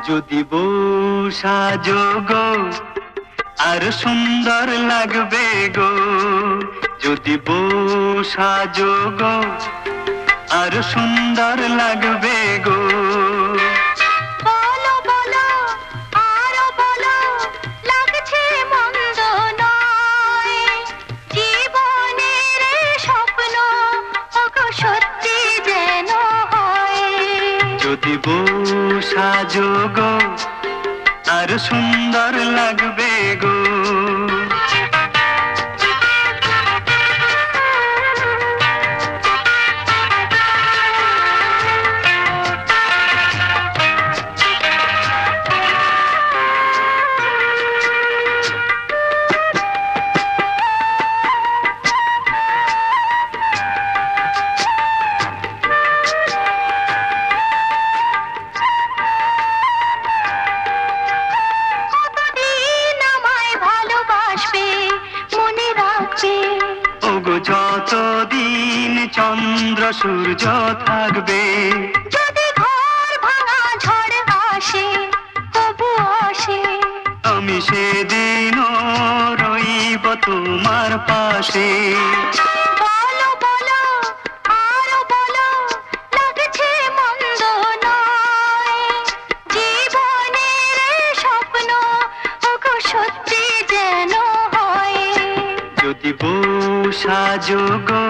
যদি বউ সাজো গো আর সুন্দর লাগবে গো, যদি বউ সাজো গো আর সুন্দর লাগবে গো। বলো বলো আরো বলো, লাগছে মন্দ নয়, জীবনের স্বপ্ন ওগো সত্যি যেন হয়। যদি বউ সাজো গো আর সুন্দর লাগবে গো। ওগো যতদিন চন্দ্র সূর্য থাকবে, যদি ঘর ভাঙা ঝড় আসে তবু আসে, আমি সেদিনও রইব তোমার পাশে। বলো বলো আরো বলো, লাগছে মন্দ নয়, জীবনের স্বপ্ন ওগো সত্যি যেন হয়। যদি বউ সাজো গো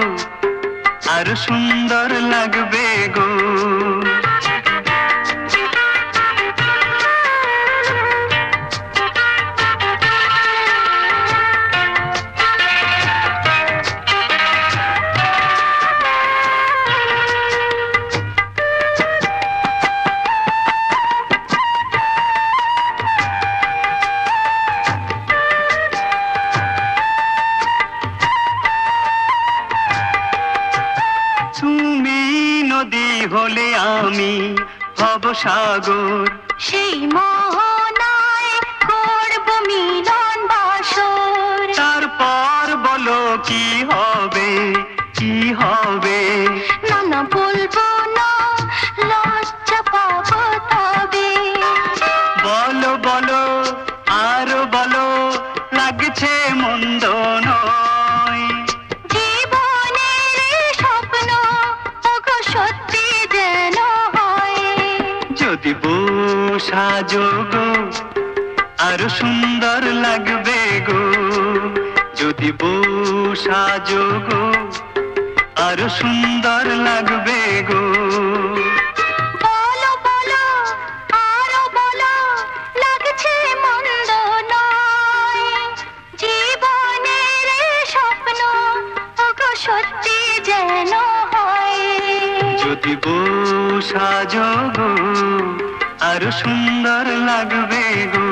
আর সুন্দর লাগবে গো। তুমি নদী হলে আমি ভব সাগর, সেই মোহনায় করব মিলন বাসর। তারপর বলো কি হবে, কি হবে। না না বলবো না, লজ্জা পাবো তবে। বলো বলো আরো বলো, লাগছে মন্দ নয়, জীবনের স্বপ্ন ওগো সত্যি যেন হয়। যদি বউ সাজো গো আর সুন্দর লাগবে গো, যদি বউ সাজো গো আর সুন্দর লাগবে গো। বলো বলো আরো বলো, লাগছে মন্দ নয়, জীবনের স্বপ্ন ওগো সত্যি যেন হয়। যদি বউ সাজো গো আর সুন্দর লাগবে গো।